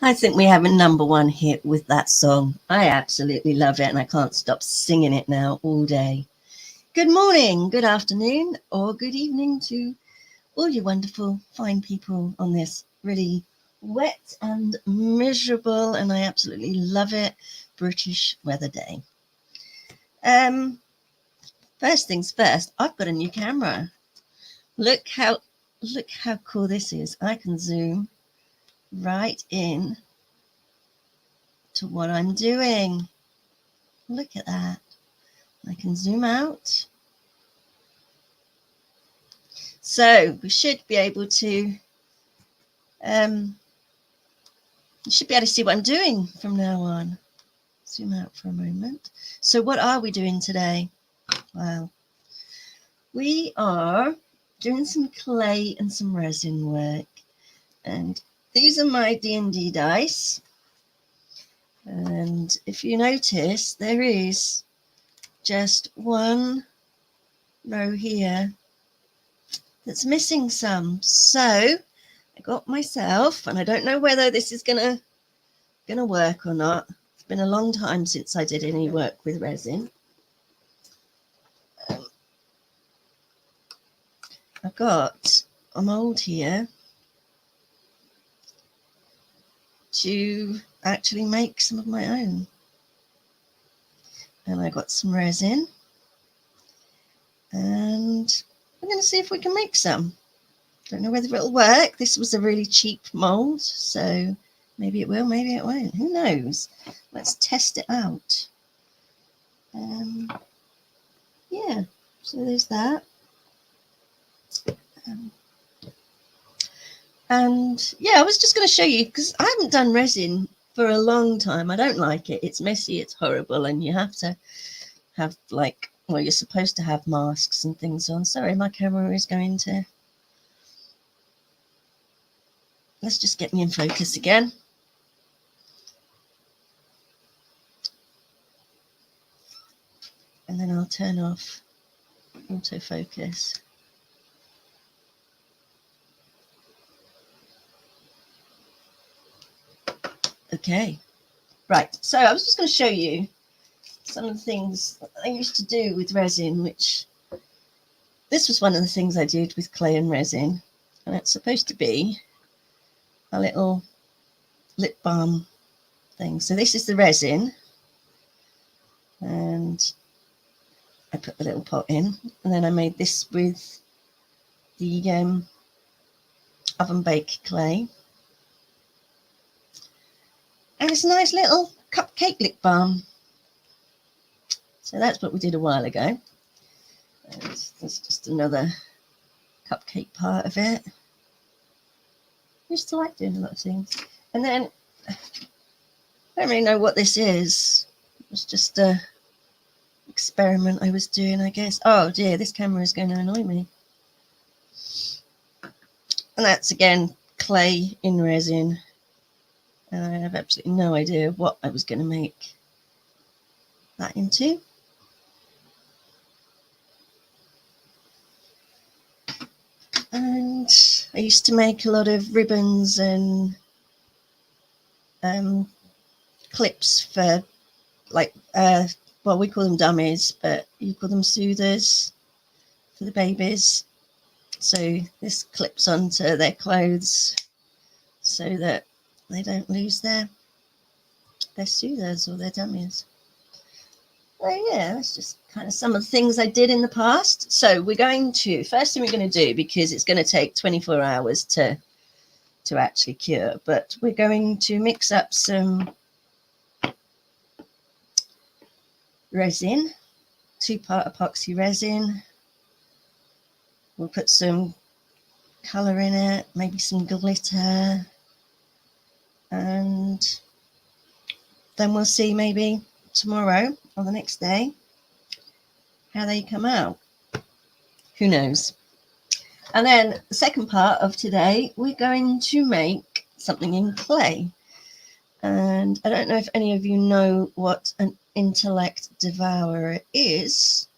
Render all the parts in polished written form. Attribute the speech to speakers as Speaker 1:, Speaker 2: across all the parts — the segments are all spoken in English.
Speaker 1: I think we have a #1 hit with that song. I absolutely love it and I can't stop singing it now all day. Good morning, good afternoon, or good evening to all you wonderful, fine people on this really wet and miserable, and I absolutely love it, British weather day. First things first, I've got a new camera. Look how cool this is. I can zoom right in to what I'm doing. Look at that. I can zoom out. So we should be able to you should be able to see what I'm doing from now on. Zoom out for a moment. So what are we doing today? Well, we are doing some clay and some resin work. And these are my D&D dice. And if you notice, there is just one row here that's missing some. So I got myself, and I don't know whether this is gonna work or not. It's been a long time since I did any work with resin. I've got a mold here to actually make some of my own. And I got some resin, and we're going to see if we can make some. Don't know whether it'll work. This was a really cheap mold, so maybe it will, maybe it won't. Who knows? Let's test it out. Yeah, so there's that. And yeah, I was just going to show you, because I haven't done resin for a long time. I don't like it. It's messy, it's horrible, and you have to have you're supposed to have masks and things on. Sorry, my camera is going to... Let's just get me in focus again. And then I'll turn off autofocus. Okay, right. So I was just going to show you some of the things I used to do with resin, which this was one of the things I did with clay and resin. And it's supposed to be a little lip balm thing. So this is the resin. And I put the little pot in. And then I made this with the oven baked clay. And it's a nice little cupcake lip balm. So that's what we did a while ago. That's just another cupcake part of it. I used to like doing a lot of things. And then, I don't really know what this is. It was just a experiment I was doing, I guess. Oh dear, this camera is going to annoy me. And that's again clay in resin. And I have absolutely no idea what I was going to make that into. And I used to make a lot of ribbons and clips for well, we call them dummies, but you call them soothers for the babies. So this clips onto their clothes so that they don't lose their soothers or their dummies. So yeah, that's just kind of some of the things I did in the past. So first thing we're going to do, because it's going to take 24 hours to actually cure, but we're going to mix up some resin, 2-part epoxy resin. We'll put some colour in it, maybe some glitter, and then we'll see maybe tomorrow or the next day how they come out. Who knows? And then the second part of today, we're going to make something in clay. And I don't know if any of you know what an intellect devourer is.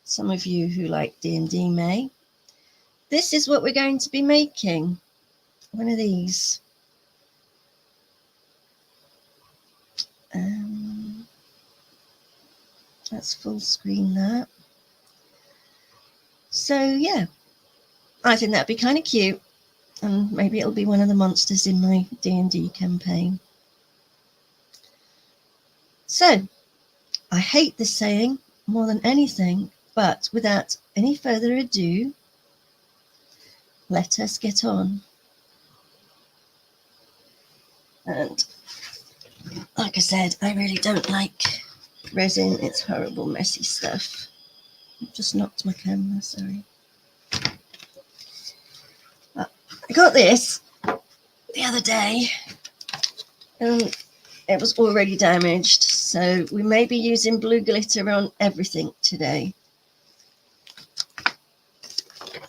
Speaker 1: Some of you who like D&D may. This is what we're going to be making. One of these. That's full screen that. So yeah, I think that'd be kind of cute, and maybe it'll be one of the monsters in my D&D campaign. So I hate this saying more than anything, but without any further ado, let us get on. And like I said, I really don't like resin. It's horrible, messy stuff. I've just knocked my camera, sorry. I got this the other day and it was already damaged, so we may be using blue glitter on everything today.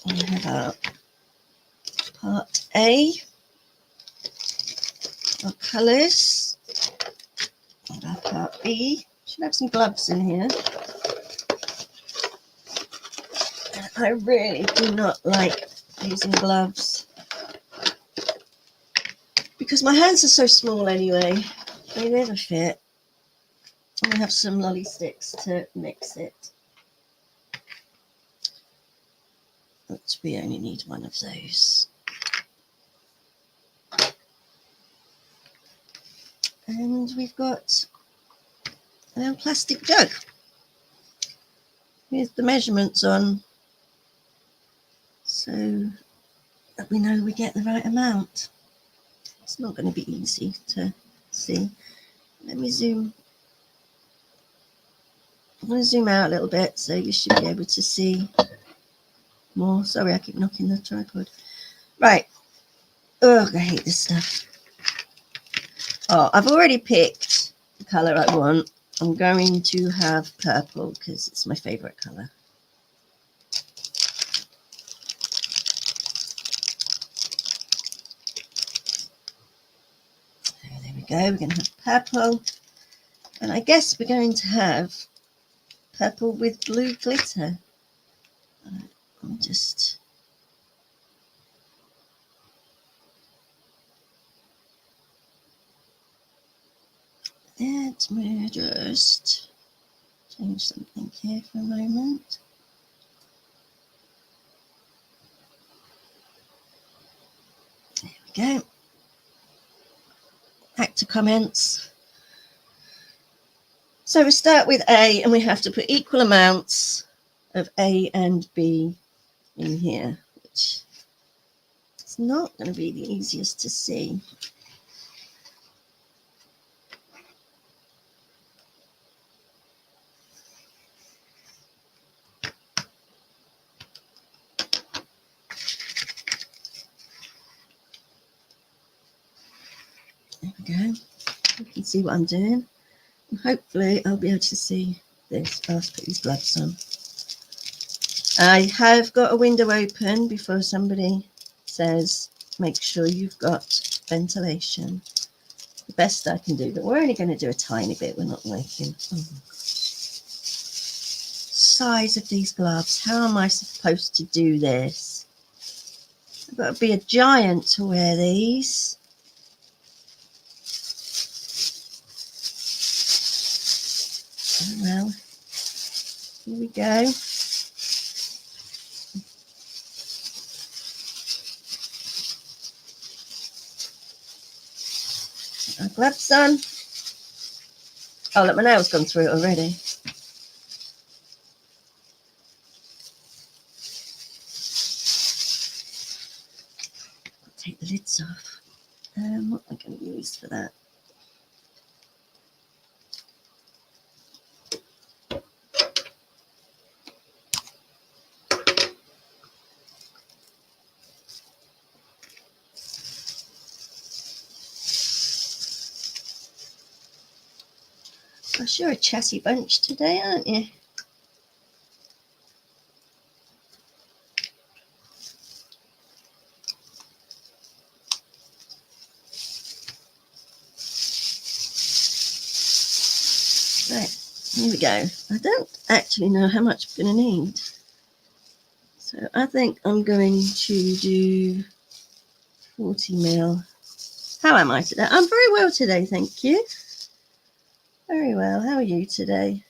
Speaker 1: We have our part A, our colours, and our part B. Should have some gloves in here. And I really do not like using gloves because my hands are so small anyway. They never fit. I have some lolly sticks to mix it. But we only need one of those. And we've got a little plastic jug with the measurements on, so that we know we get the right amount. It's not going to be easy to see. Let me zoom. I'm going to zoom out a little bit so you should be able to see more. Sorry, I keep knocking the tripod. Right. Oh, I hate this stuff. Oh, I've already picked the colour I want. I'm going to have purple because it's my favourite colour. So there we go. We're going to have purple. And I guess we're going to have purple with blue glitter. I'm just... Let me just change something here for a moment. There we go. Back to comments. So we start with A and we have to put equal amounts of A and B in here, which is not going to be the easiest to see. There we go. You can see what I'm doing. And hopefully I'll be able to see this. I'll put these gloves on. I have got a window open before somebody says, make sure you've got ventilation. The best I can do, but we're only going to do a tiny bit. We're not working. Oh, size of these gloves. How am I supposed to do this? I've got to be a giant to wear these. Oh, well, here we go. Our gloves on. Oh, look, my nail's gone through it already. I'll take the lids off. What am I going to use for that? Gosh, you're a chatty bunch today, aren't you? Right, here we go. I don't actually know how much I'm going to need. So I think I'm going to do 40 mil. How am I today? I'm very well today, thank you. very well. How are you today?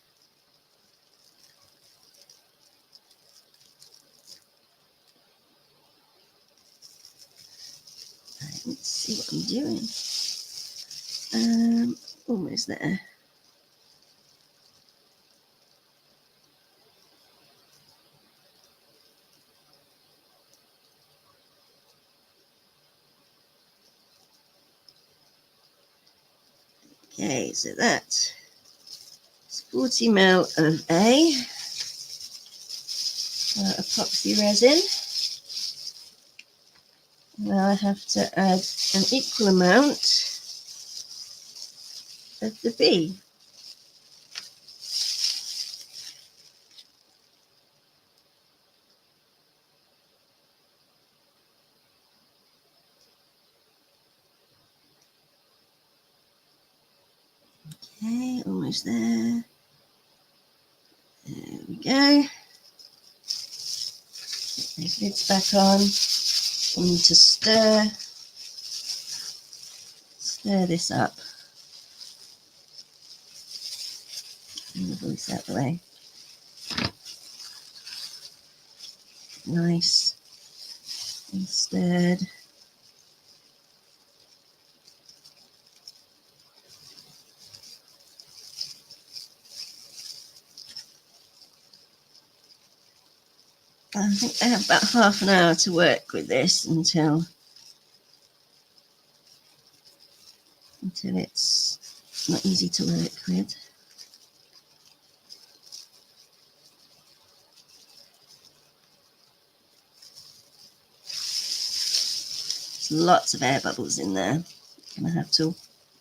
Speaker 1: Right, let's see what I'm doing. Almost there. Okay, so that's 40 ml of epoxy resin. Now I have to add an equal amount of the B. Okay, almost there. There we go. Get these lids back on. I need to stir this up. Move this out the way. Nice and stirred. I think I have about half an hour to work with this until it's not easy to work with. There's lots of air bubbles in there. I'm going to have to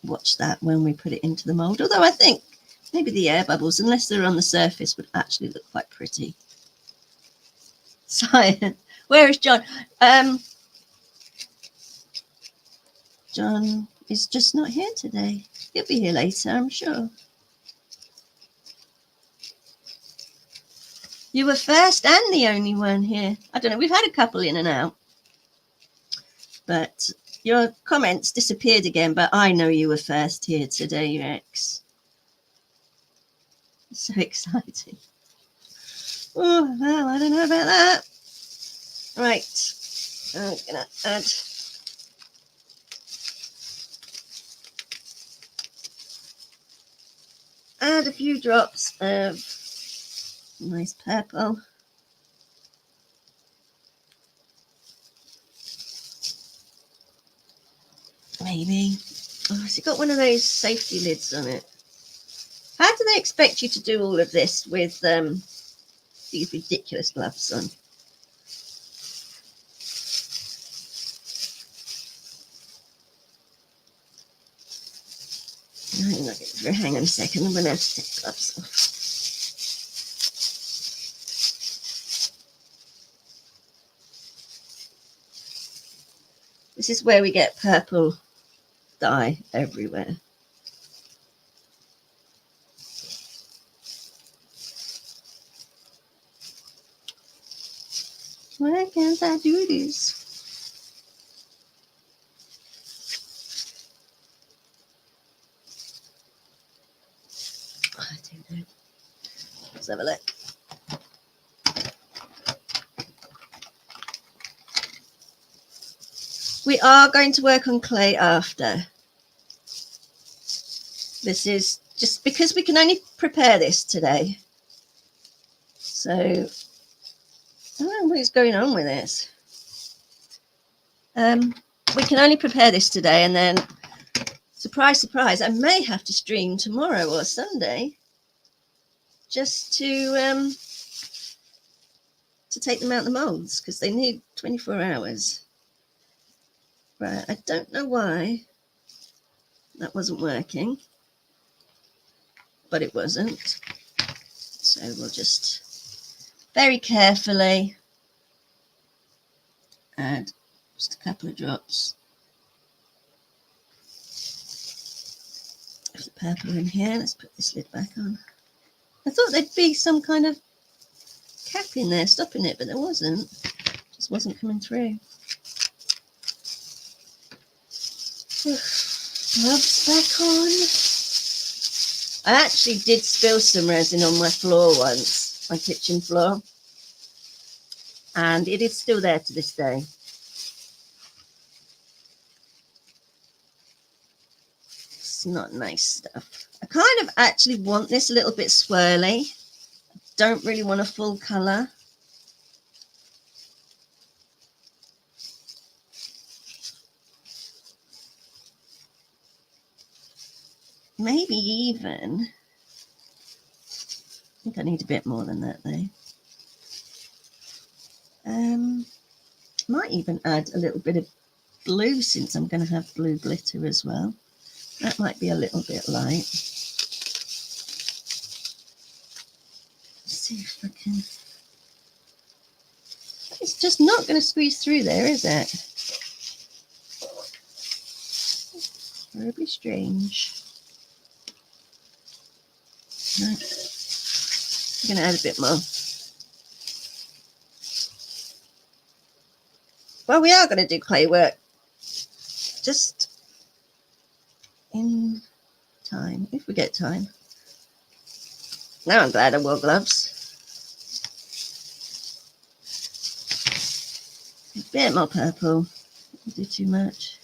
Speaker 1: watch that when we put it into the mould. Although I think maybe the air bubbles, unless they're on the surface, would actually look quite pretty. So, where is John? John is just not here today. He'll be here later, I'm sure. You were first and the only one here. I don't know, we've had a couple in and out. But your comments disappeared again, but I know you were first here today, Rex. So exciting. Oh, well, I don't know about that. Right, I'm going to add a few drops of nice purple. Maybe. Oh, has it got one of those safety lids on it? How do they expect you to do all of this with these ridiculous gloves on? Hang on a second, I'm going to have to take gloves off. This is where we get purple dye everywhere. Why can't I do this? I don't know. Let's have a look. We are going to work on clay after. This is just because we can only prepare this today. So, I don't know what is going on with this. We can only prepare this today, and then, surprise, surprise, I may have to stream tomorrow or Sunday just to take them out the molds, because they need 24 hours. Right, I don't know why that wasn't working, but it wasn't. So we'll just very carefully add just a couple of drops of the purple in here. Let's put this lid back on. I thought there'd be some kind of cap in there stopping it, but there wasn't. It just wasn't coming through. Gloves back on. I actually did spill some resin on my floor once, my kitchen floor, and it is still there to this day. It's not nice stuff. I kind of actually want this a little bit swirly. Don't really want a full colour. Maybe even, I think I need a bit more than that though. Might even add a little bit of blue, since I'm going to have blue glitter as well. That might be a little bit light. Let's see if I can. It's just not going to squeeze through there, is it? Very strange. No. I'm going to add a bit more. Well, we are going to do clay work just in time, if we get time. Now I'm glad I wore gloves. A bit more purple. Don't do too much.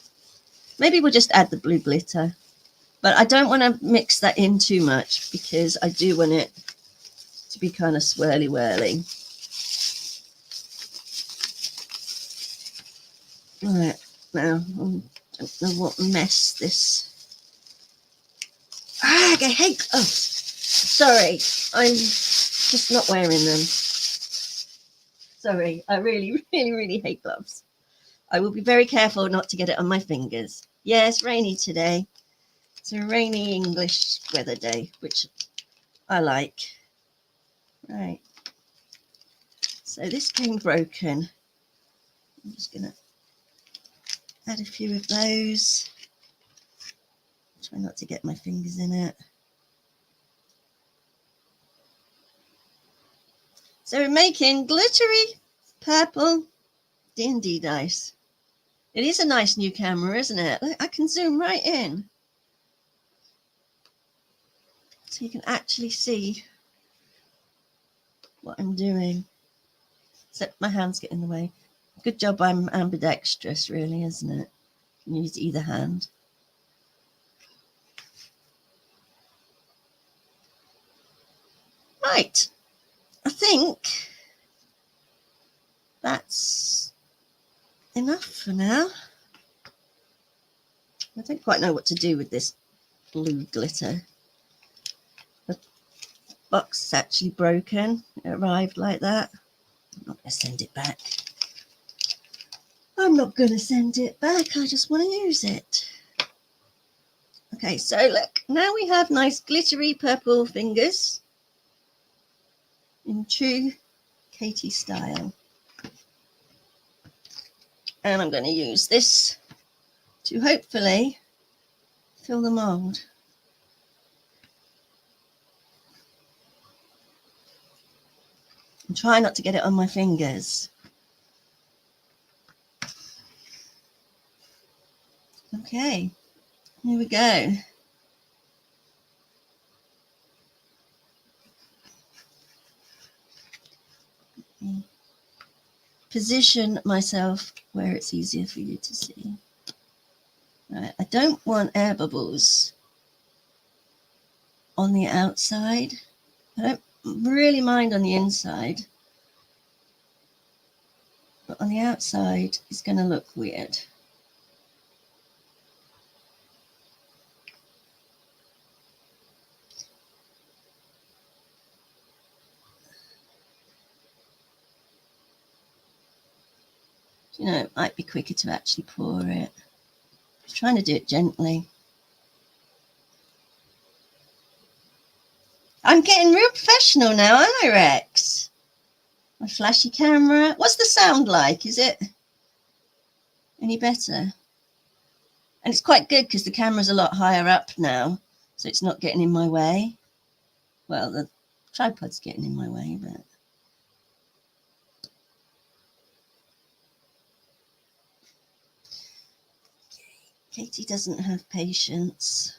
Speaker 1: Maybe we'll just add the blue glitter. But I don't want to mix that in too much, because I do want it to be kind of swirly-whirly. Right, now I don't know what mess this. I hate gloves. Sorry, I'm just not wearing them. Sorry, I really, really, really hate gloves. I will be very careful not to get it on my fingers. Yeah, it's rainy today. It's a rainy English weather day, which I like. Right. So this came broken. I'm just going to add a few of those. Try not to get my fingers in it. So we're making glittery purple D&D dice. It is a nice new camera, isn't it? I can zoom right in. So you can actually see what I'm doing. Except my hands get in the way. Good job I'm ambidextrous, really, isn't it? You can use either hand. Right. I think that's enough for now. I don't quite know what to do with this blue glitter. The box is actually broken. It arrived like that. I'm not going to send it back. I'm not going to send it back. I just want to use it. Okay, so look, now we have nice glittery purple fingers in true Katie style. And I'm going to use this to hopefully fill the mold. And try not to get it on my fingers. Okay, here we go. Position myself where it's easier for you to see. Right, I don't want air bubbles on the outside. I don't really mind on the inside, but on the outside it's going to look weird. You know, it might be quicker to actually pour it. I'm trying to do it gently. I'm getting real professional now, aren't I, Rex? My flashy camera. What's the sound like? Is it any better? And it's quite good because the camera's a lot higher up now, so it's not getting in my way. Well, the tripod's getting in my way, but... Katie doesn't have patience.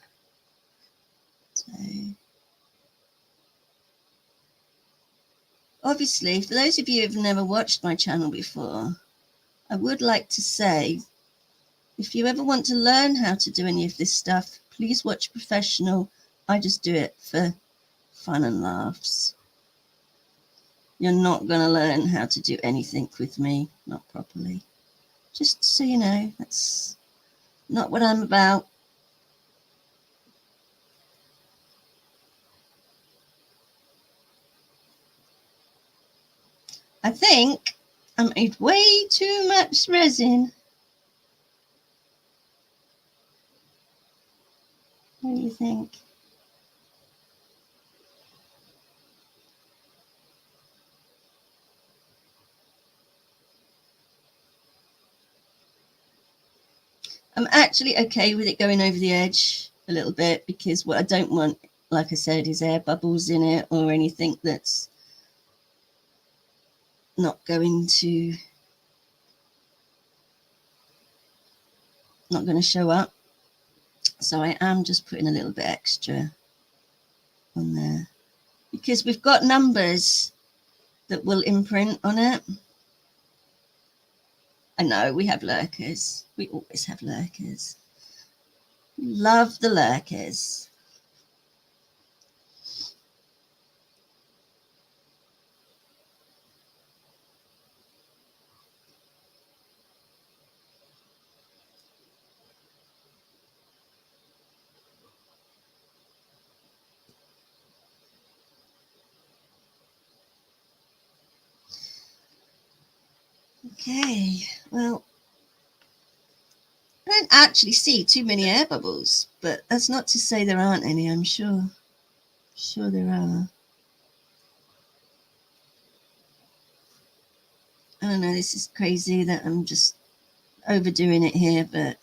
Speaker 1: So obviously, for those of you who've never watched my channel before, I would like to say, if you ever want to learn how to do any of this stuff, please watch a professional. I just do it for fun and laughs. You're not going to learn how to do anything with me, not properly. Just so you know, that's not what I'm about. I think I made way too much resin. What do you think? I'm actually okay with it going over the edge a little bit, because what I don't want, like I said, is air bubbles in it or anything that's not going to show up. So I am just putting a little bit extra on there, because we've got numbers that will imprint on it. I know we have lurkers. We always have lurkers. Love the lurkers. Okay, well, I don't actually see too many air bubbles, but that's not to say there aren't any. I'm sure there are. I don't know, this is crazy that I'm just overdoing it here, but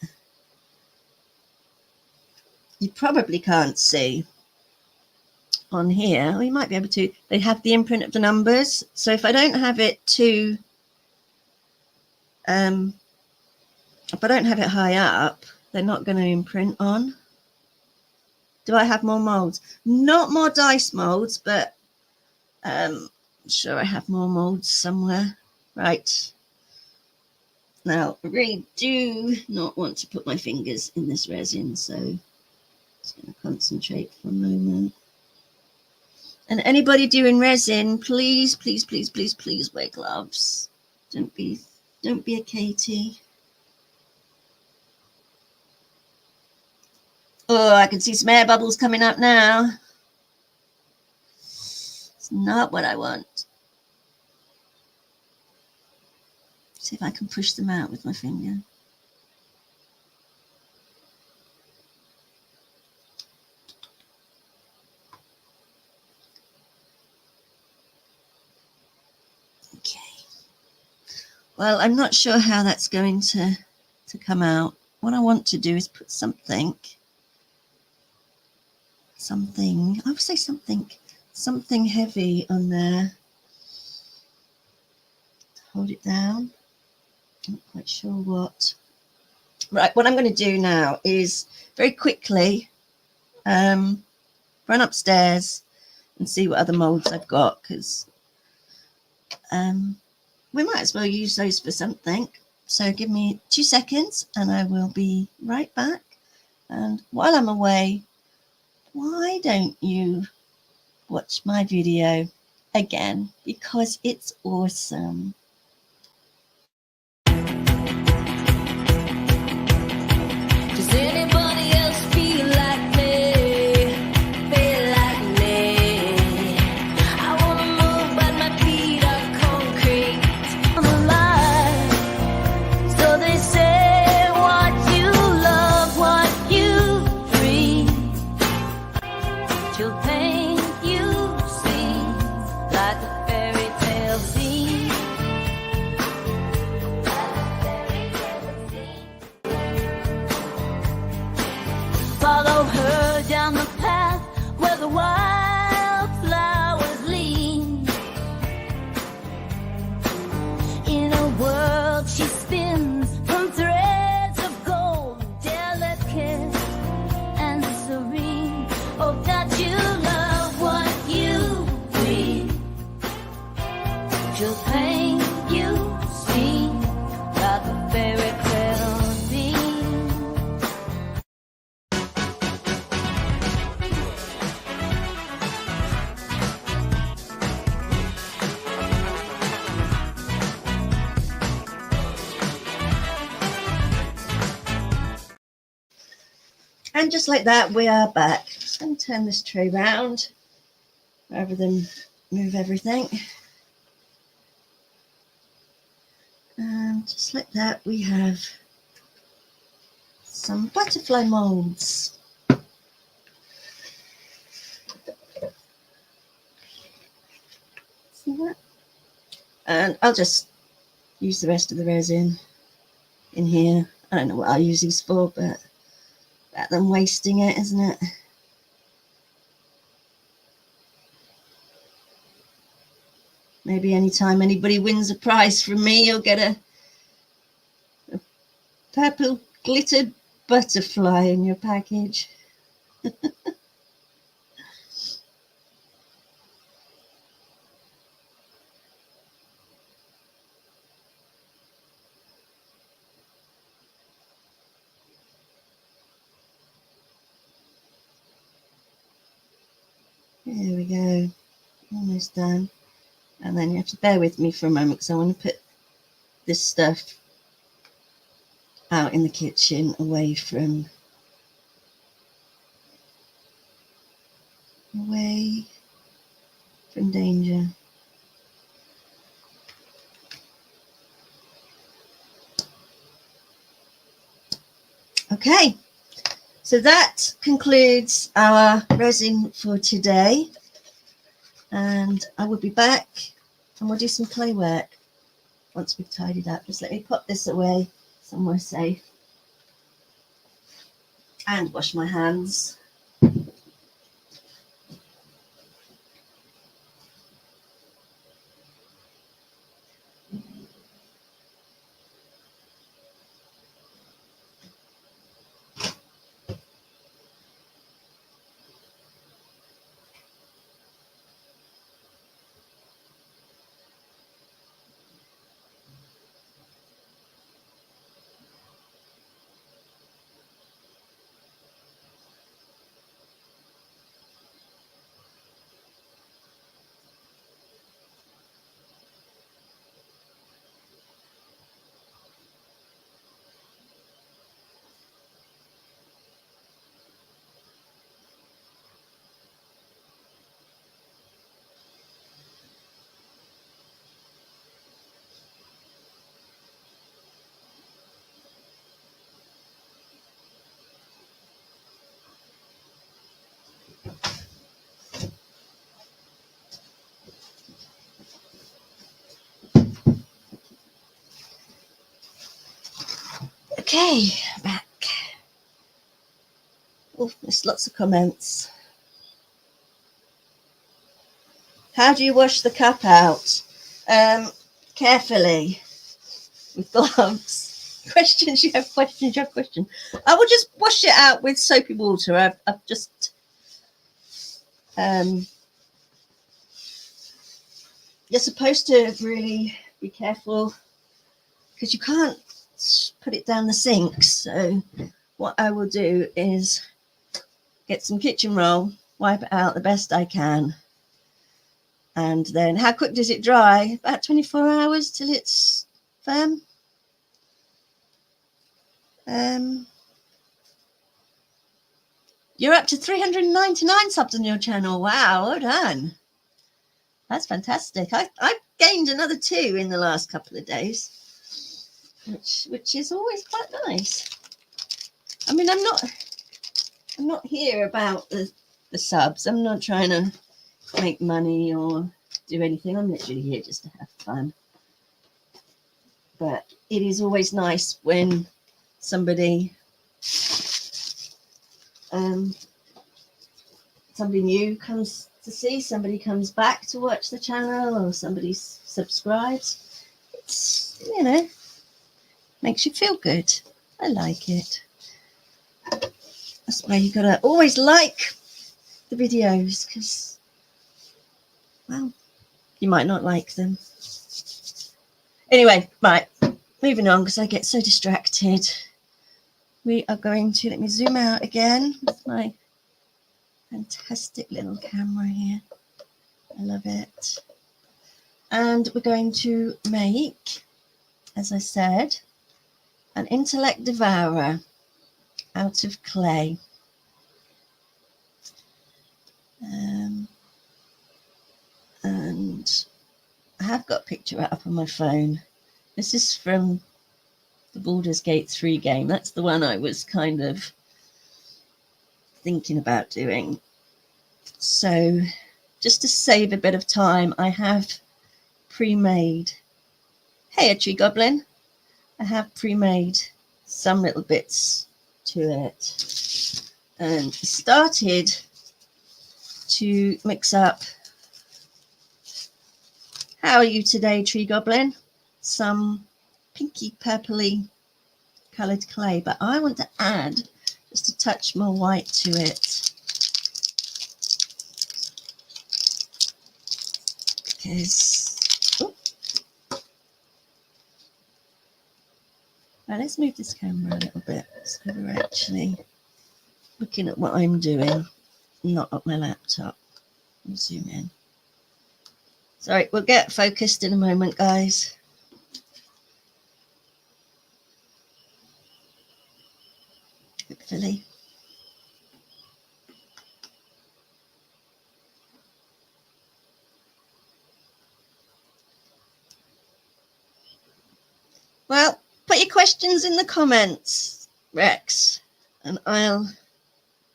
Speaker 1: you probably can't see on here. Or you might be able to. They have the imprint of the numbers. So if I don't have it too, if I don't have it high up, they're not going to imprint on. Do I have more molds? Not more dice molds, but I'm sure I have more molds somewhere. Right. Now, I really do not want to put my fingers in this resin, so I'm just going to concentrate for a moment. And anybody doing resin, please, please, please, please, please wear gloves. Don't be a Katie. Oh, I can see some air bubbles coming up now. It's not what I want. See if I can push them out with my finger. Okay. Well, I'm not sure how that's going to come out. What I want to do is put something, I would say something heavy on there to hold it down. I'm not quite sure what. Right, what I'm going to do now is very quickly run upstairs and see what other molds I've got, because we might as well use those for something. So give me 2 seconds and I will be right back. And while I'm away, why don't you watch my video again, because it's awesome. Does anybody else feel like me? Feel like me? I wanna move, but my feet are concrete. I'm alive, so they say what you love, what you breathe. She'll paint you see like a fairy tale scene. Follow her down the path where the wildflowers lean. In a world she spins from threads of gold, delicate and serene. Oh, that you love what you breathe. And just like that, we are back. Just going to turn this tray round rather than move everything. And just like that, we have some butterfly molds. See that? And I'll just use the rest of the resin in here. I don't know what I'll use these for, but better than wasting it, isn't it? Maybe anytime anybody wins a prize from me, you'll get a purple glittered butterfly in your package. There we go, almost done. And then you have to bear with me for a moment because I want to put this stuff out in the kitchen away from danger. Okay, so that concludes our resin for today. And I will be back and we'll do some clay work once we've tidied up. Just let me pop this away somewhere safe and wash my hands. Okay, back. Oh, there's lots of comments. How do you wash the cup out? Carefully with gloves. Questions, you have questions, you have questions. I will just wash it out with soapy water. I've just you're supposed to really be careful because you can't put it down the sink. So what I will do is get some kitchen roll, wipe it out the best I can. And then how quick does it dry? About 24 hours till it's firm. You're up to 399 subs on your channel. Wow, well done. That's fantastic. I gained another 2 in the last couple of days, which is always quite nice. I mean, I'm not here about the subs. I'm not trying to make money or do anything. I'm literally here just to have fun. But it is always nice when somebody new comes to see, somebody comes back to watch the channel, or somebody subscribes. It's, you know, makes you feel good. I like it. That's why you gotta always like the videos, because, well, you might not like them. Anyway, right, moving on because I get so distracted. We are going to, let me zoom out again with my fantastic little camera here. I love it. And we're going to make, as I said, an intellect devourer out of clay. And I have got a picture up on my phone. This is from the Baldur's Gate 3 game. That's the one I was kind of thinking about doing. So just to save a bit of time, I have pre-made, hey, a tree goblin. I have pre-made some little bits to it and started to mix up. How are you today, tree goblin? Some pinky purpley coloured clay, but I want to add just a touch more white to it because, oh, right, let's move this camera a little bit so we're actually looking at what I'm doing, not at my laptop. I'll zoom in. Sorry, we'll get focused in a moment, guys. Hopefully. Well, put your questions in the comments, Rex, and I'll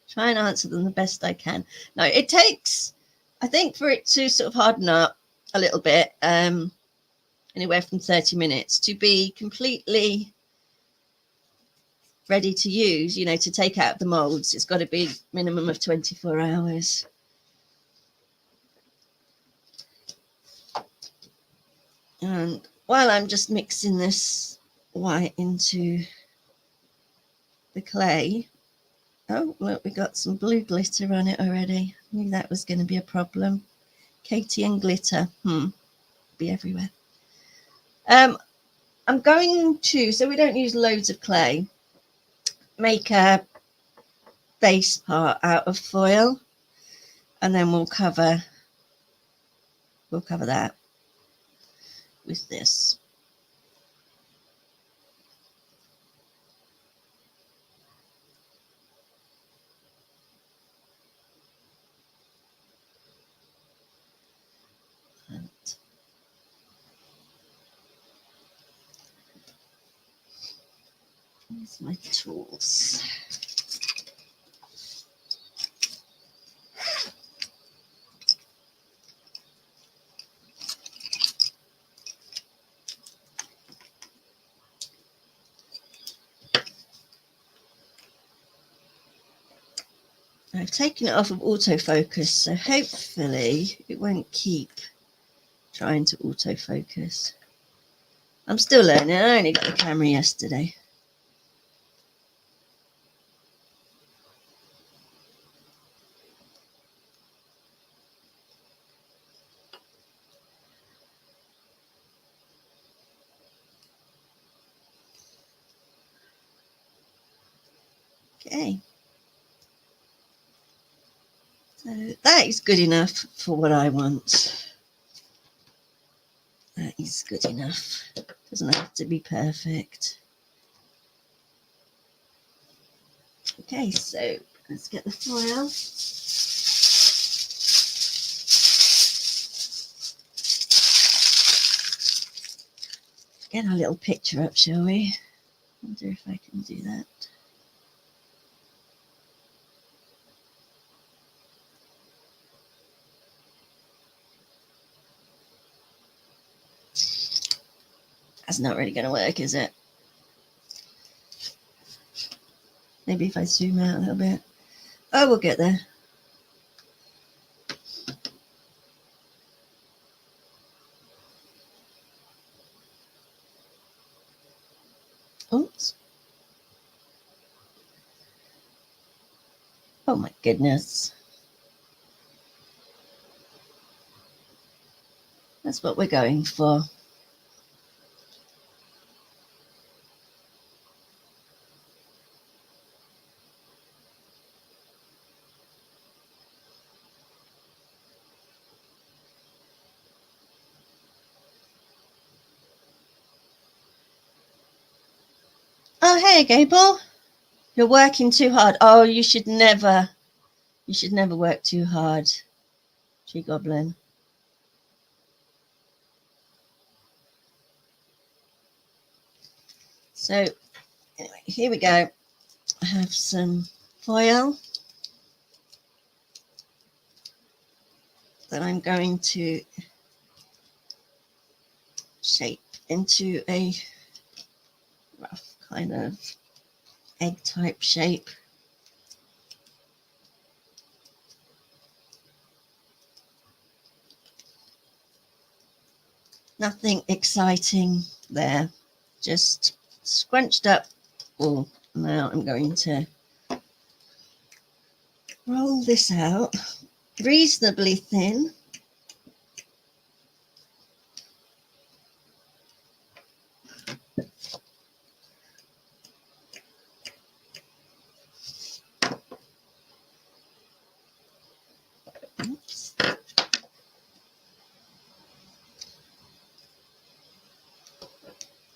Speaker 1: try and answer them the best I can. No, it takes, I think, for it to sort of harden up a little bit, anywhere from 30 minutes to be completely ready to use, you know, to take out the molds. It's got to be minimum of 24 hours. And while I'm just mixing this white into the clay, oh, look, we got some blue glitter on it already. I knew that was going to be a problem. Katie and glitter, be everywhere. I'm going to, so we don't use loads of clay, make a base part out of foil, and then we'll cover that with this. And here's my tools. I've taken it off of autofocus, so hopefully it won't keep trying to autofocus. I'm still learning. I only got the camera yesterday. Okay. So that is good enough for what I want. That is good enough. Doesn't have to be perfect. Okay, so let's get the foil. Get our little picture up, shall we? Wonder if I can do that. That's not really going to work, is it? Maybe if I zoom out a little bit. Oh, we'll get there. Oops. Oh my goodness. That's what we're going for. Oh, hey, Gable. You're working too hard. Oh, you should never You should never work too hard, Tree Goblin. So anyway, here we go. I have some foil that I'm going to shape into a rough kind of egg type shape. Nothing exciting there, just scrunched up wool. Now I'm going to roll this out reasonably thin. Oops.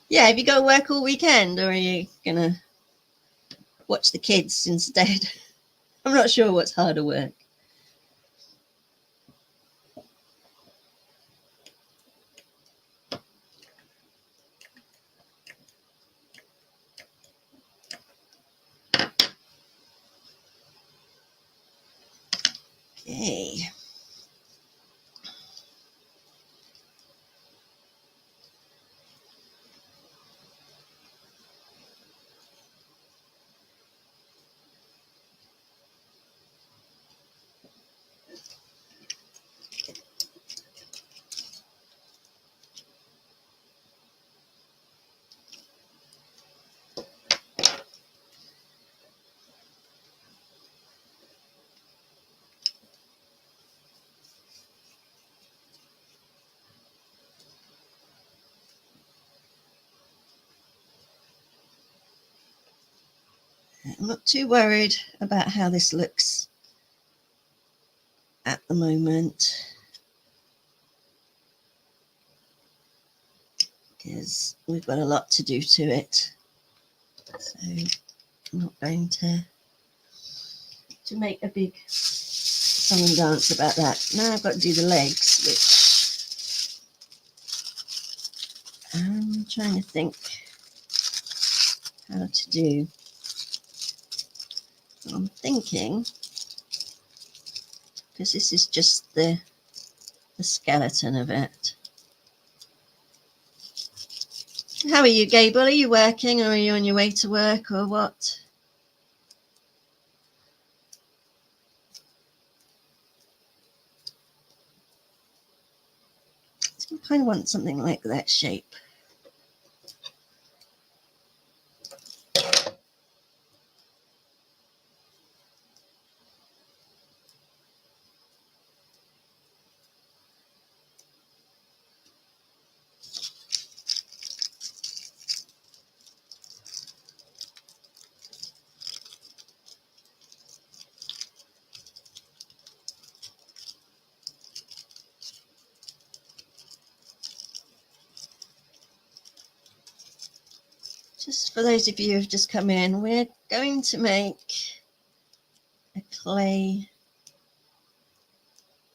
Speaker 1: Yeah, have you got to work all weekend, or are you gonna watch the kids instead? I'm not sure what's harder work. Okay. I'm not too worried about how this looks at the moment, because we've got a lot to do to it. So I'm not going to make a big song and dance about that. Now I've got to do the legs, which I'm trying to think how to do. I'm thinking, because this is just the skeleton of it. How are you, Gable? Are you working, or are you on your way to work, or what? So I kind of want something like that shape. Just for those of you who've just come in, we're going to make a clay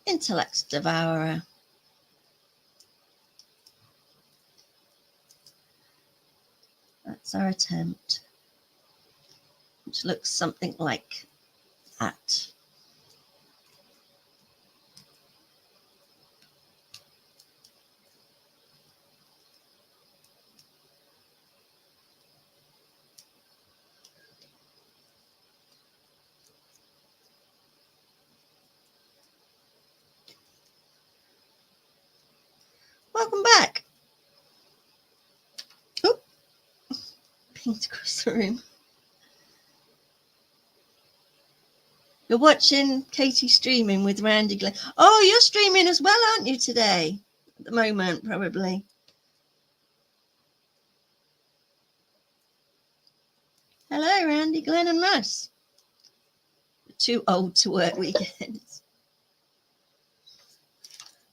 Speaker 1: intellect devourer. That's our attempt, which looks something like that. Welcome back. Oh, pinged across the room. You're watching Katie streaming with Randy Glenn. Oh, you're streaming as well, aren't you, today? At the moment, probably. Hello, Randy, Glenn, and Russ. Too old to work weekends.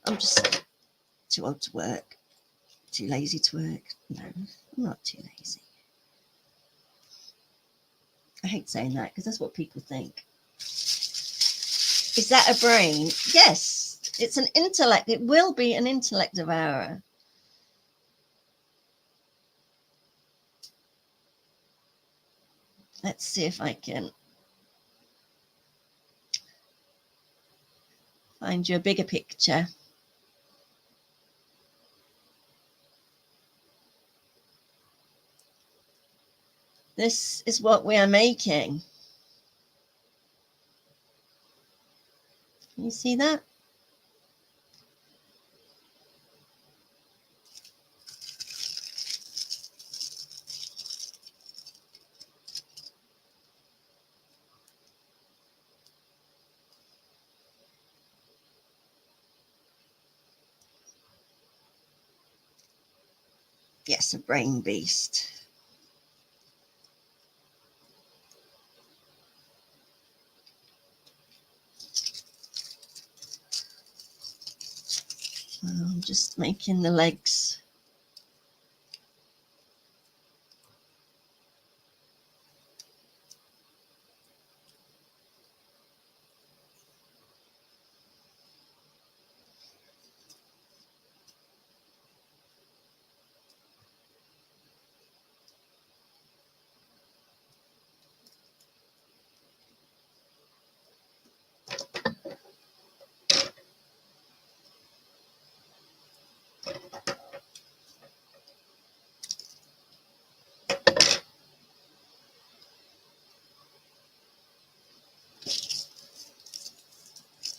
Speaker 1: I'm just too old to work. Too lazy to work. No, I'm not too lazy. I hate saying that because that's what people think. Is that a brain? Yes, it's an intellect. It will be an intellect devourer. Let's see if I can find you a bigger picture. This is what we are making. Can you see that? Yes, a brain beast. I'm just making the legs.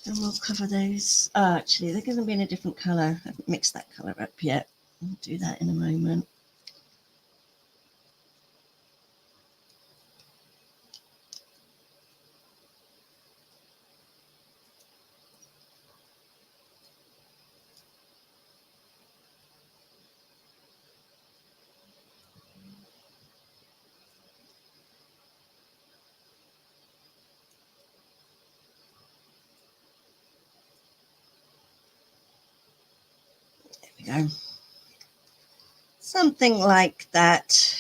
Speaker 1: And we'll cover those. Oh, actually, they're going to be in a different colour. I haven't mixed that colour up yet. I'll do that in a moment. There we go. Something like that.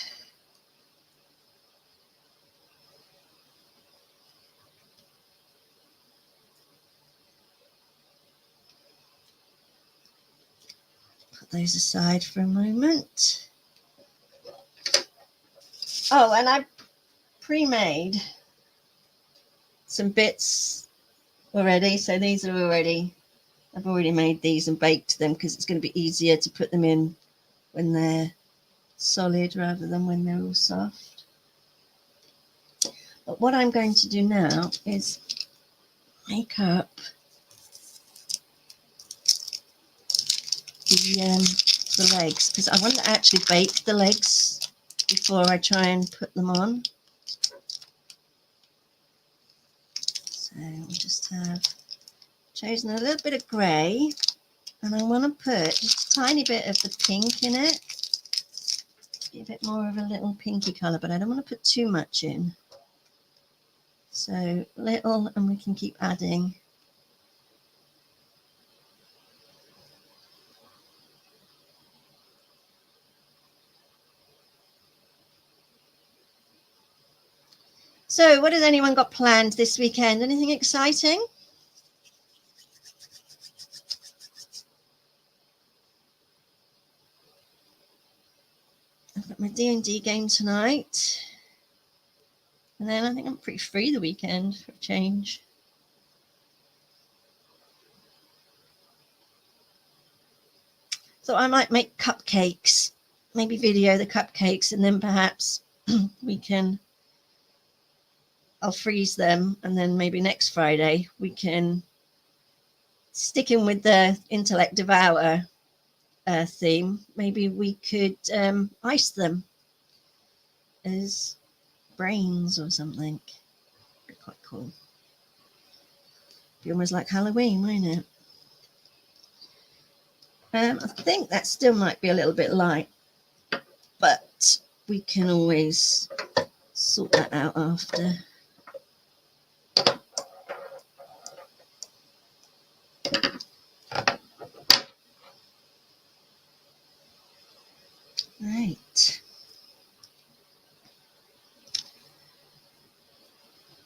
Speaker 1: Put those aside for a moment. Oh, and I pre-made some bits already. So these are already, I've already made these and baked them because it's going to be easier to put them in when they're solid rather than when they're all soft. But what I'm going to do now is make up the legs, because I want to actually bake the legs before I try and put them on. So I'll just have chosen a little bit of grey, and I want to put just a tiny bit of the pink in it. Give it more of a little pinky colour, but I don't want to put too much in. So little, and we can keep adding. So what has anyone got planned this weekend? Anything exciting? I've got my D&D game tonight. And then I think I'm pretty free the weekend for a change. So I might make cupcakes, maybe video the cupcakes, and then perhaps I'll freeze them, and then maybe next Friday we can, sticking with the intellect devourer theme, maybe we could ice them as brains or something. Be quite cool. Be almost like Halloween, won't it? I think that still might be a little bit light, but we can always sort that out after. Right.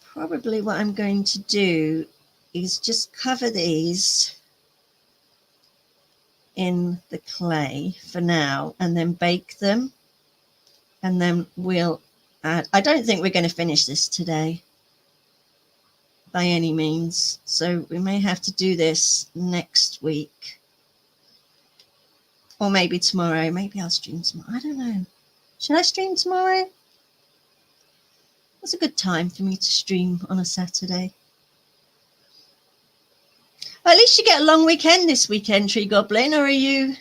Speaker 1: Probably what I'm going to do is just cover these in the clay for now and then bake them, and then we'll add. I don't think we're going to finish this today by any means, so we may have to do this next week, or maybe tomorrow. Maybe I'll stream tomorrow. I don't know. Should I stream tomorrow? What's a good time for me to stream on a Saturday? Well, at least you get a long weekend this weekend, Tree Goblin, or are you?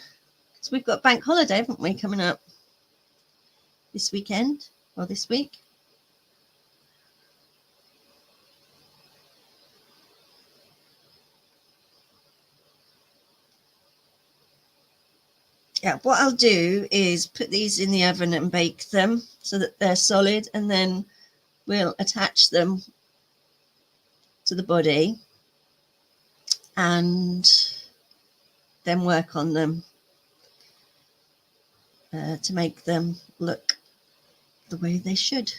Speaker 1: Because we've got bank holiday, haven't we, coming up this weekend or this week? Yeah, what I'll do is put these in the oven and bake them so that they're solid, and then we'll attach them to the body and then work on them to make them look the way they should.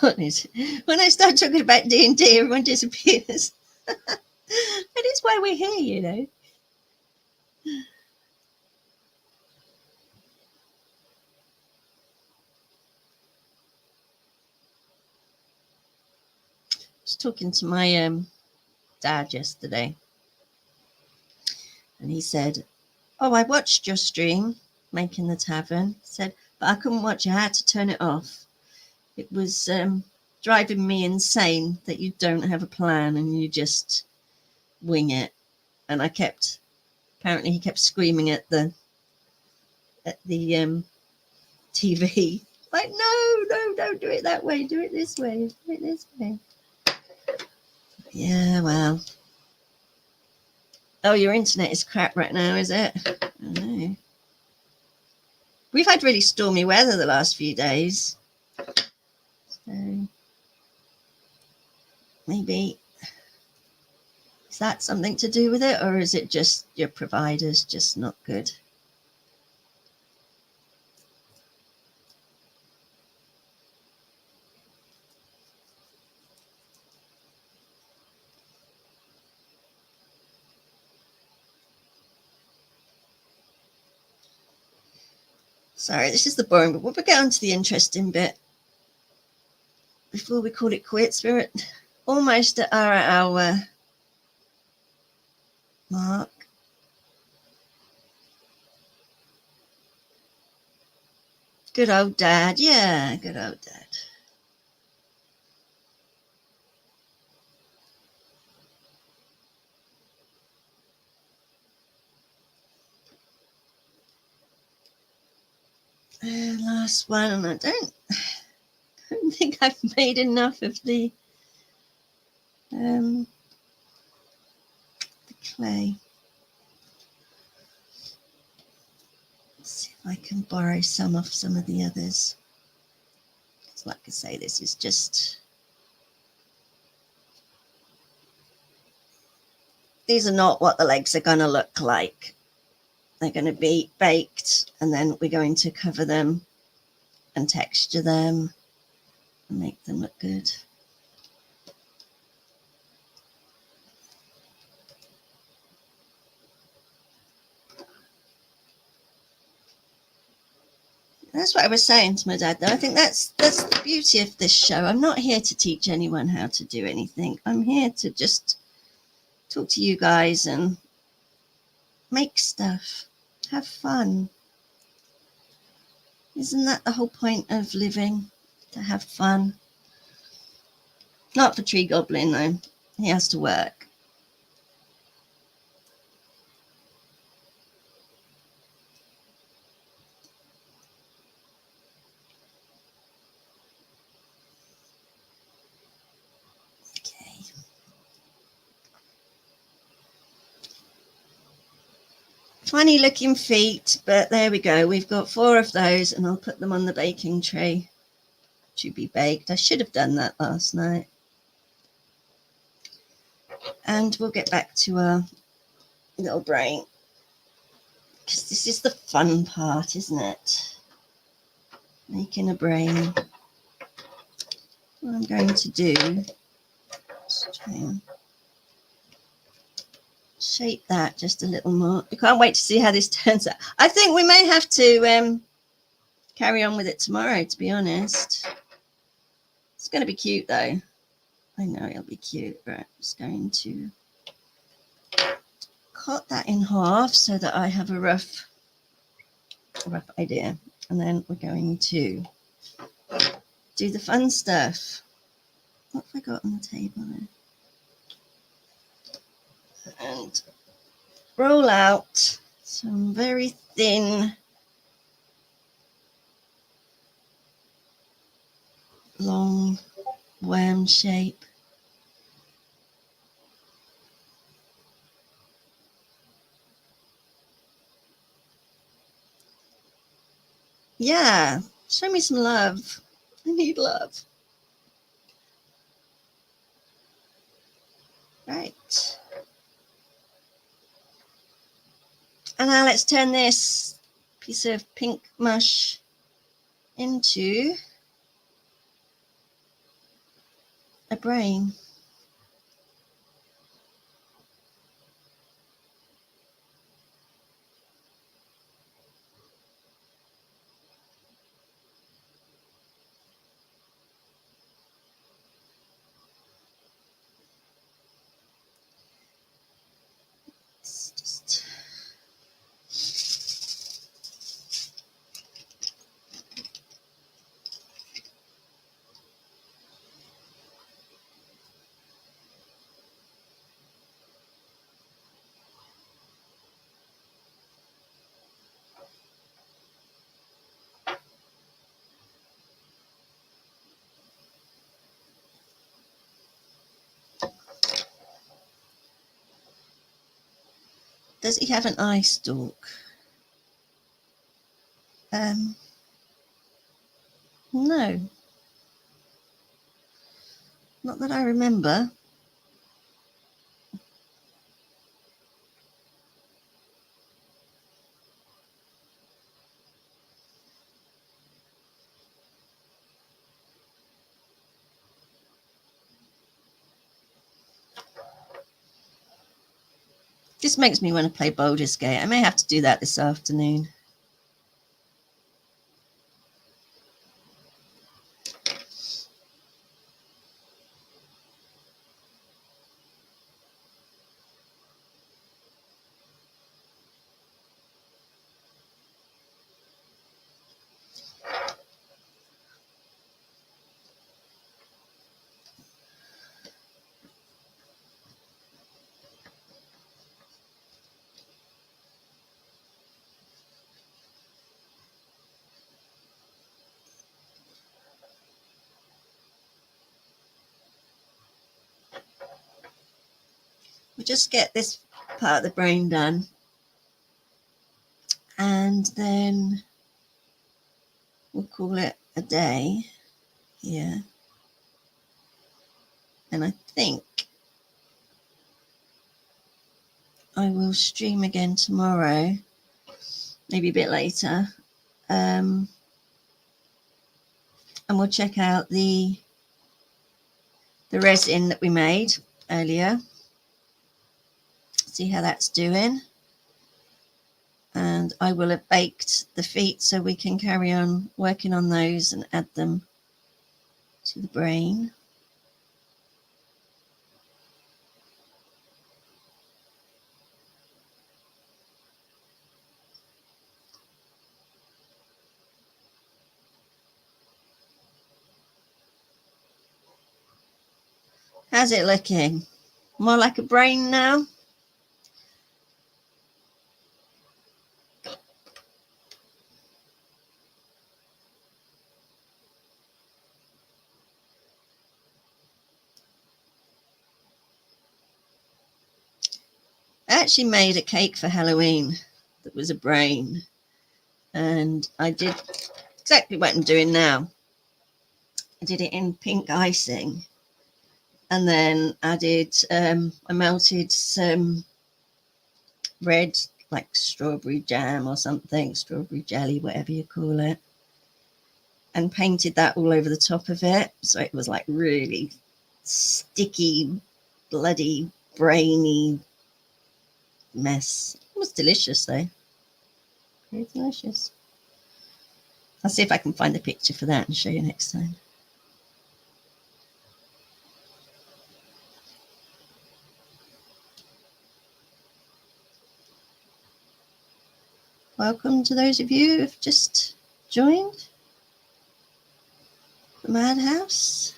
Speaker 1: When I start talking about D&D, everyone disappears. That is why we're here, you know. I was talking to my dad yesterday, and he said, "Oh, I watched your stream, Making the Tavern." He said, "But I couldn't watch it. I had to turn it off. It was driving me insane that you don't have a plan and you just wing it." And apparently he kept screaming at the TV, like, no, don't do it that way. Do it this way. Do it this way. Yeah, well. Oh, your internet is crap right now, is it? I know. We've had really stormy weather the last few days. So maybe is that something to do with it, or is it just your provider's just not good? Sorry, this is the boring bit. We'll get on to the interesting bit before we call it quits. We're almost at our hour mark. Good old dad. Yeah, good old dad. Last one, and I don't think I've made enough of the clay. Let's see if I can borrow some off some of the others. It's like I say, this is just, these are not what the legs are going to look like. They're going to be baked, and then we're going to cover them and texture them and make them look good. That's what I was saying to my dad, though. I think that's the beauty of this show. I'm not here to teach anyone how to do anything. I'm here to just talk to you guys and make stuff. Have fun. Isn't that the whole point of living? To have fun. Not for Tree Goblin, though. He has to work. Okay. Funny looking feet, but there we go. We've got 4 of those, and I'll put them on the baking tray to be baked. I should have done that last night. And we'll get back to our little brain, because this is the fun part, isn't it? Making a brain. What I'm going to do is try and shape that just a little more. I can't wait to see how this turns out. I think we may have to carry on with it tomorrow, to be honest. It's going to be cute, though. I know it'll be cute. Right, I'm just going to cut that in half so that I have a rough idea. And then we're going to do the fun stuff. What have I got on the table there? And roll out some very thin long worm shape. Yeah, show me some love. I need love. Right. And now let's turn this piece of pink mush into a brain. Does he have an eye stalk? No. Not that I remember. This makes me want to play Baldur's Gate. I may have to do that this afternoon. We'll just get this part of the brain done. And then we'll call it a day here. And I think I will stream again tomorrow, maybe a bit later. And we'll check out the resin that we made earlier. See how that's doing. And I will have baked the feet so we can carry on working on those and add them to the brain. How's it looking? More like a brain now? I actually made a cake for Halloween that was a brain, and I did exactly what I'm doing now. I did it in pink icing, and then added I melted some red, like strawberry jam or something, strawberry jelly, whatever you call it, and painted that all over the top of it, so it was like really sticky, bloody, brainy mess. It was delicious though, very delicious. I'll see if I can find a picture for that and show you next time. Welcome to those of you who've just joined the Madhouse.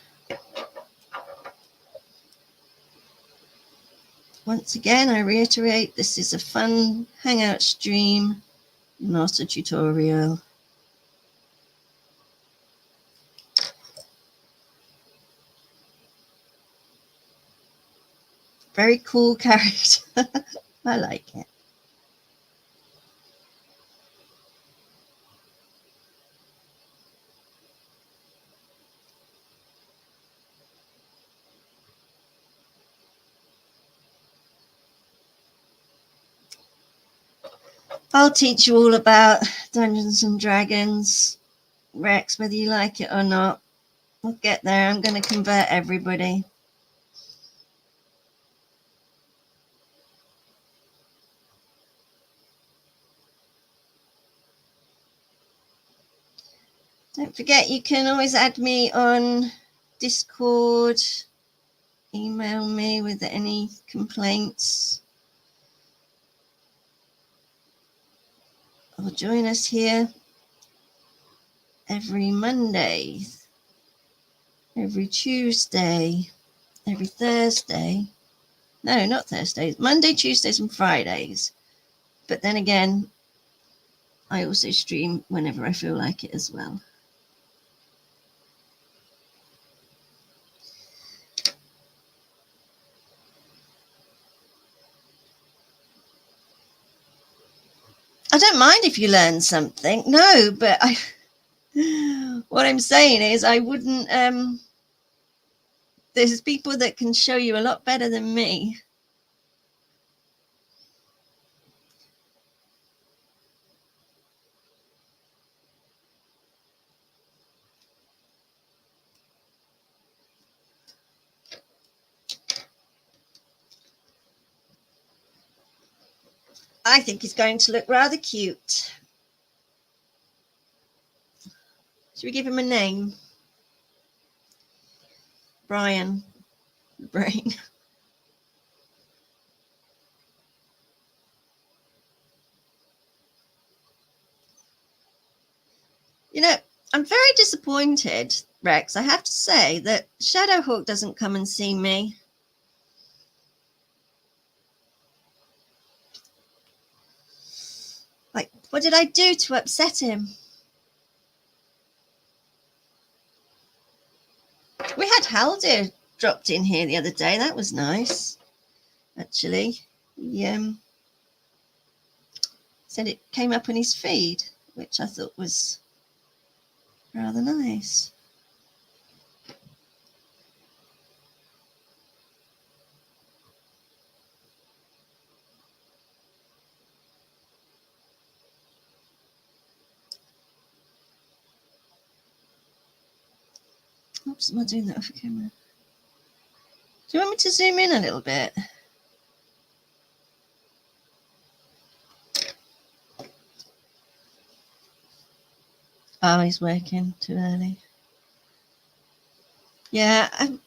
Speaker 1: Once again, I reiterate, this is a fun hangout stream, not a tutorial. Very cool character. I like it. I'll teach you all about Dungeons and Dragons, Rex, whether you like it or not. We'll get there. I'm going to convert everybody. Don't forget, you can always add me on Discord, email me with any complaints, or join us here every Monday, every Tuesday, every Thursday. No, not Thursdays. Monday, Tuesdays, and Fridays. But then again, I also stream whenever I feel like it as well. I don't mind if you learn something. No, but what I'm saying is I wouldn't, there's people that can show you a lot better than me. I think he's going to look rather cute. Should we give him a name? Brian, the brain. You know, I'm very disappointed, Rex. I have to say that Shadowhawk doesn't come and see me. Like, what did I do to upset him? We had Haldir dropped in here the other day. That was nice, actually. He said it came up on his feed, which I thought was rather nice. Oops, am I doing that off camera? Do you want me to zoom in a little bit? Oh, he's working too early. Yeah, I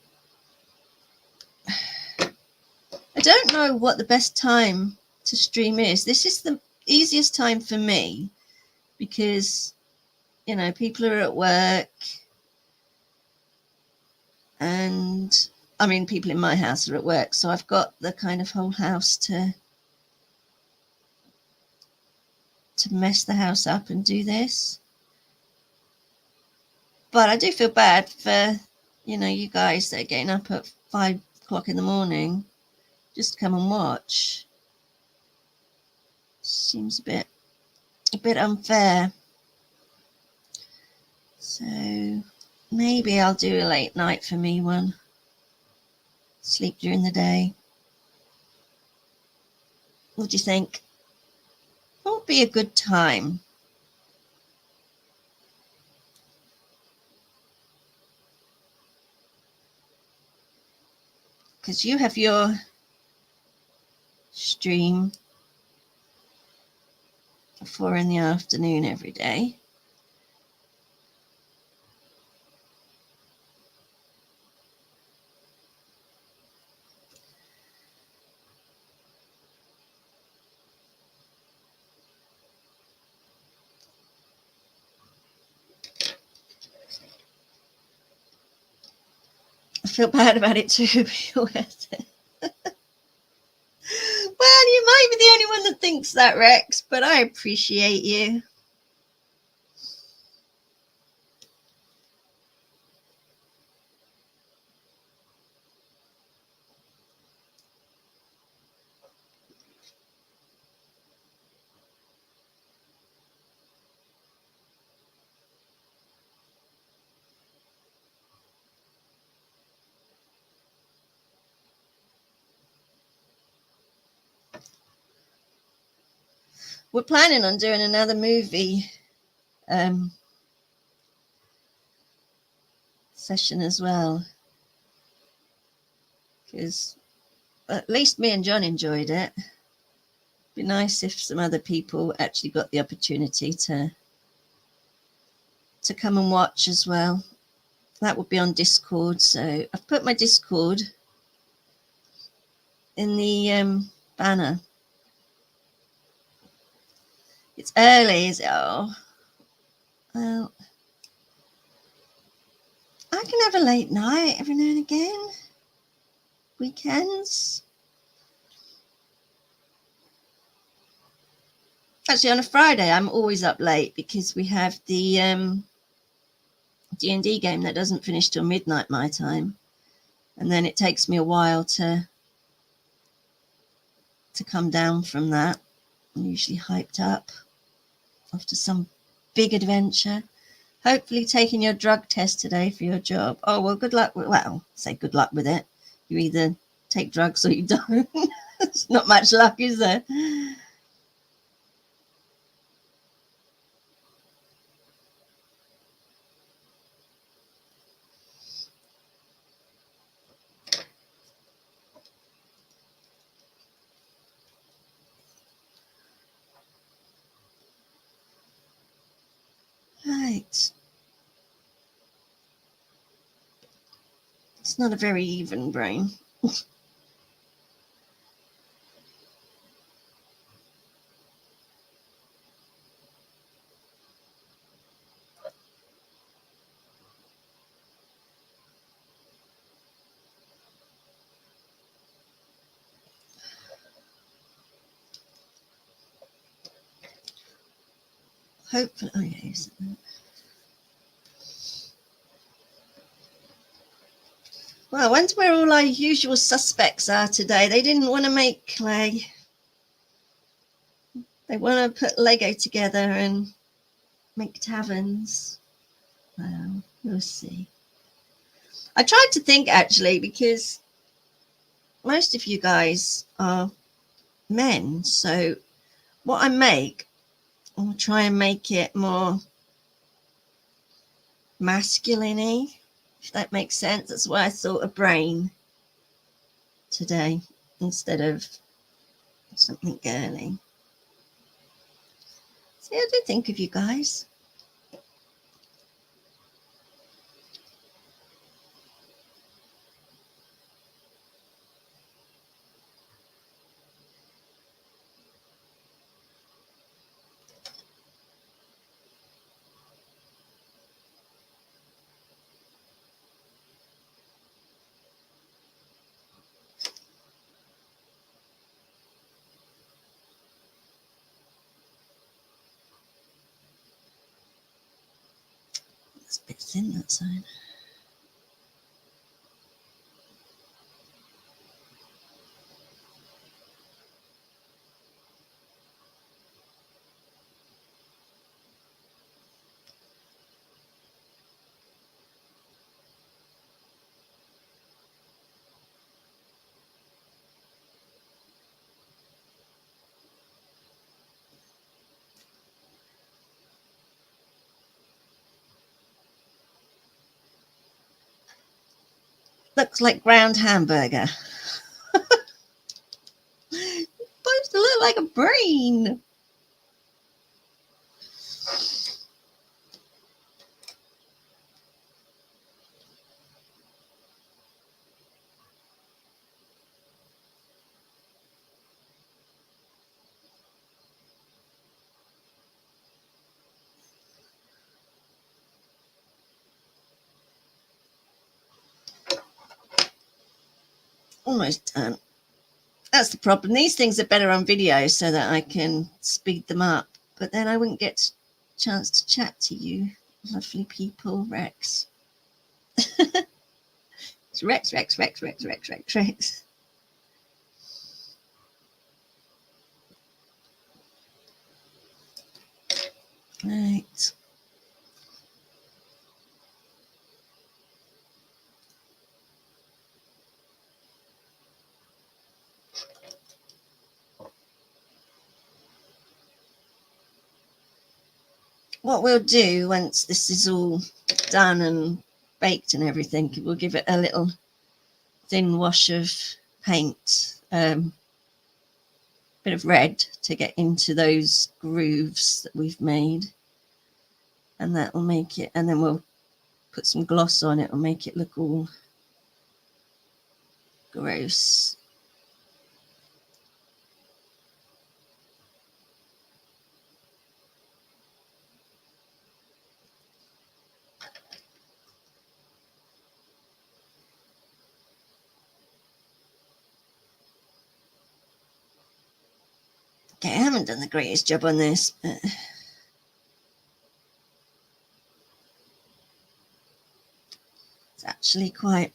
Speaker 1: don't know what the best time to stream is. This is the easiest time for me because, you know, people are at work and I mean, people in my house are at work, so I've got the kind of whole house to mess the house up and do this. But I do feel bad for, you guys that are getting up at 5 o'clock in the morning just to come and watch. Seems a bit unfair. So maybe I'll do a late night for me one. Sleep during the day. What do you think? What would be a good time? Because you have your stream at 4 in the afternoon every day. I feel bad about it too. Well, you might be the only one that thinks that, Rex, but I appreciate you. We're planning on doing another movie session as well, because at least me and John enjoyed it. Be nice if some other people actually got the opportunity to come and watch as well. That would be on Discord. So I've put my Discord in the banner. It's early, is it? Oh, well, I can have a late night every now and again. Weekends. Actually, on a Friday, I'm always up late because we have the D&D game that doesn't finish till midnight my time. And then it takes me a while to come down from that. I'm usually hyped up after some big adventure. Hopefully taking your drug test today for your job. Oh, well, good luck. Well, say good luck with it. You either take drugs or you don't. It's not much luck, is there? Right. It's not a very even brain. Hopefully, oh yeah, well, I wonder where all our usual suspects are today. They didn't want to make clay. They want to put Lego together and make taverns. Well, we'll see. I tried to think actually, because most of you guys are men. So what I make, I'll try and make it more masculine-y, if that makes sense. That's why I thought of brain today instead of something girly. See, I do think of you guys. It's a bit thin, that side. Looks like ground hamburger. Supposed to look like a brain. Almost done. That's the problem. These things are better on video so that I can speed them up, but then I wouldn't get a chance to chat to you lovely people. Rex. It's Rex. Right. What we'll do once this is all done and baked and everything, we'll give it a little thin wash of paint, bit of red to get into those grooves that we've made, and that will make it, and then we'll put some gloss on it and make it look all gross. Okay, I haven't done the greatest job on this, but it's actually quite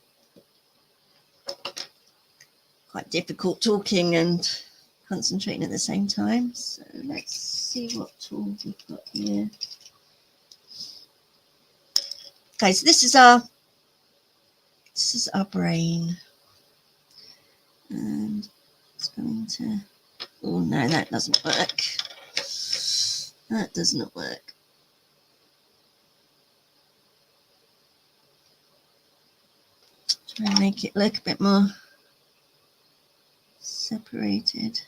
Speaker 1: difficult talking and concentrating at the same time. So let's see what tools we've got here. Okay, so this is our brain, and it's going to, oh no, that doesn't work. That does not work. Try and make it look a bit more separated.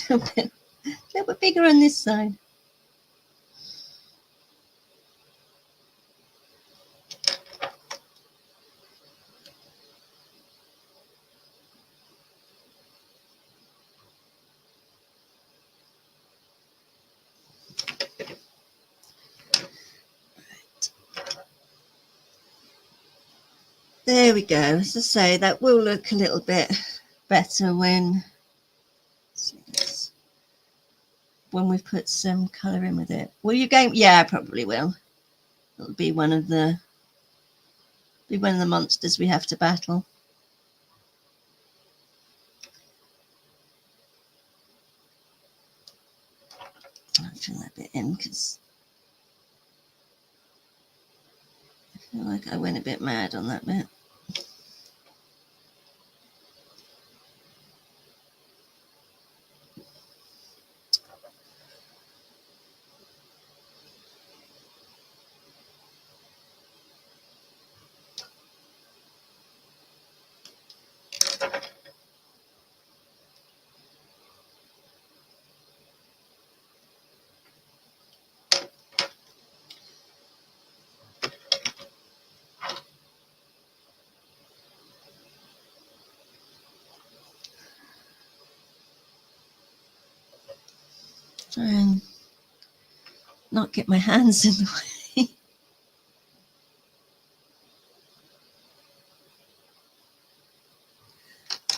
Speaker 1: A little bit bigger on this side. There we go. As I say, that will look a little bit better when we've put some colour in with it. Will you go? Yeah, I probably will. It'll be one of the monsters we have to battle. feel like I went a bit mad on that bit. Try and not get my hands in the way.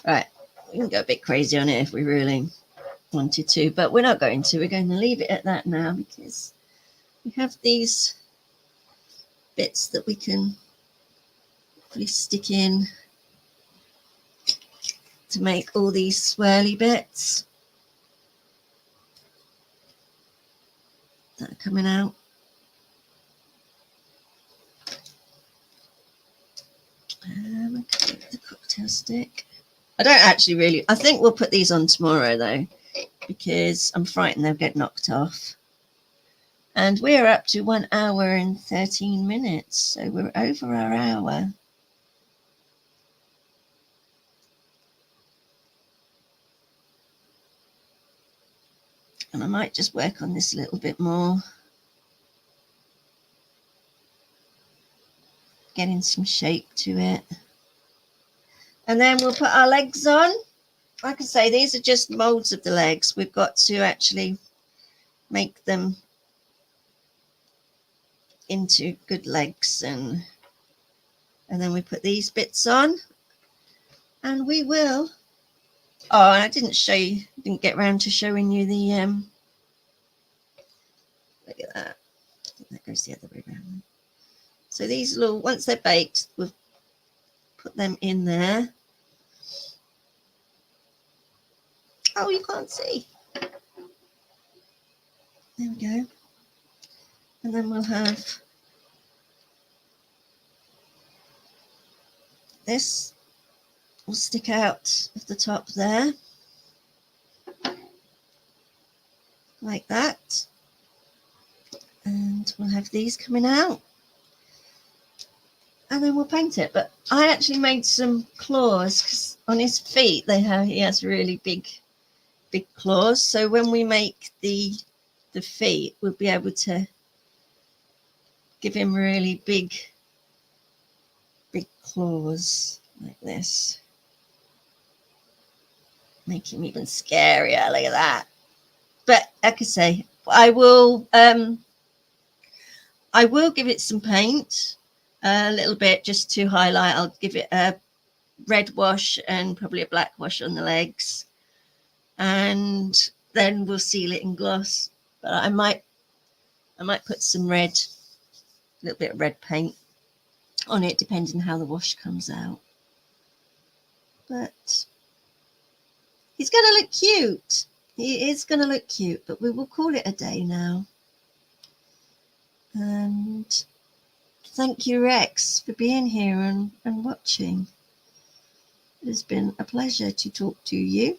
Speaker 1: Right, we can go a bit crazy on it if we really wanted to, but we're not going to. We're going to leave it at that now because we have these bits that we can really stick in to make all these swirly bits that are coming out. Okay, the cocktail stick. I don't actually really, I think we'll put these on tomorrow though, because I'm frightened they'll get knocked off. And we're up to 1 hour and 13 minutes, so we're over our hour. And I might just work on this a little bit more. Getting some shape to it. And then we'll put our legs on. Like I say, these are just molds of the legs. We've got to actually make them into good legs. And then we put these bits on. And we will... Oh, and I didn't show you, didn't get around to showing you the... Look at that. I think that goes the other way around. So these little, once they're baked, we'll put them in there. Oh, you can't see. There we go. And then we'll have this will stick out of the top there. Like that. And we'll have these coming out. And then we'll paint it. But I actually made some claws because on his feet he has really big claws. So when we make the feet, we'll be able to give him really big claws like this. Make him even scarier. Look at that. But like I say, I will give it some paint. A little bit just to highlight. I'll give it a red wash and probably a black wash on the legs, and then we'll seal it in gloss. But I might put some red, a little bit of red paint on it, depending how the wash comes out. But he's going to look cute. He is going to look cute, but we will call it a day now. And thank you, Rex, for being here and watching. It has been a pleasure to talk to you.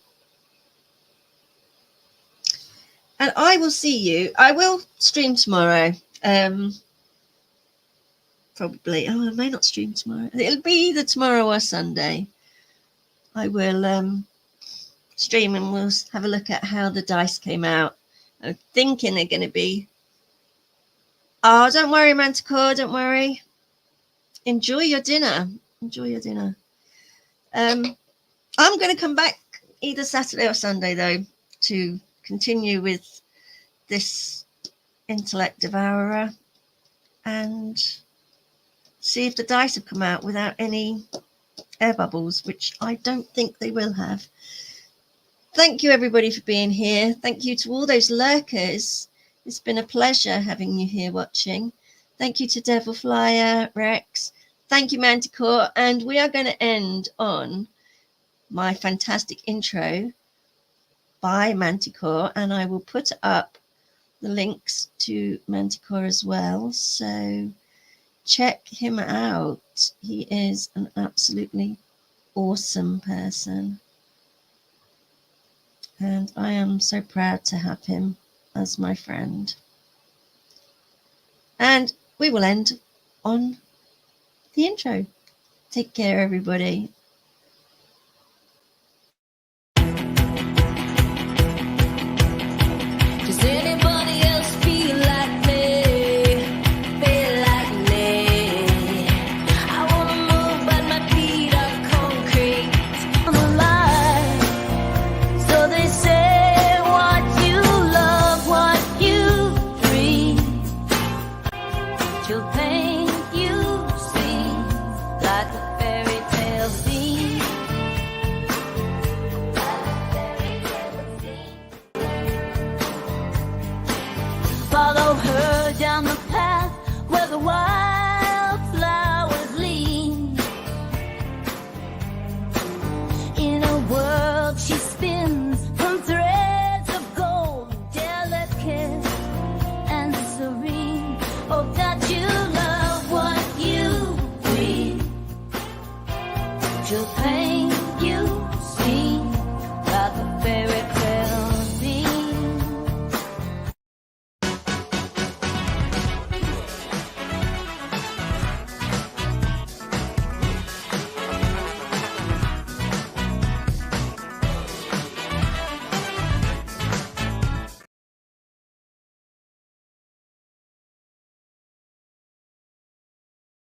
Speaker 1: And I will see you. I will stream tomorrow. Probably. Oh, I may not stream tomorrow. It'll be either tomorrow or Sunday. I will stream and we'll have a look at how the dice came out. I'm thinking they're going to be... Oh, don't worry, Manticore, don't worry. Enjoy your dinner. Enjoy your dinner. I'm going to come back either Saturday or Sunday, though, to continue with this intellect devourer and see if the dice have come out without any air bubbles, which I don't think they will have. Thank you, everybody, for being here. Thank you to all those lurkers. It's been a pleasure having you here watching. Thank you to Devil Flyer, Rex. Thank you, Manticore. And we are going to end on my fantastic intro by Manticore. And I will put up the links to Manticore as well. So check him out. He is an absolutely awesome person. And I am so proud to have him as my friend. And we will end on the intro. Take care, everybody.
Speaker 2: Does anybody else feel like me? Feel like me? I wanna move, but my feet are concrete. I'm alive. So they say what you love, what you breathe. She'll paint you see like a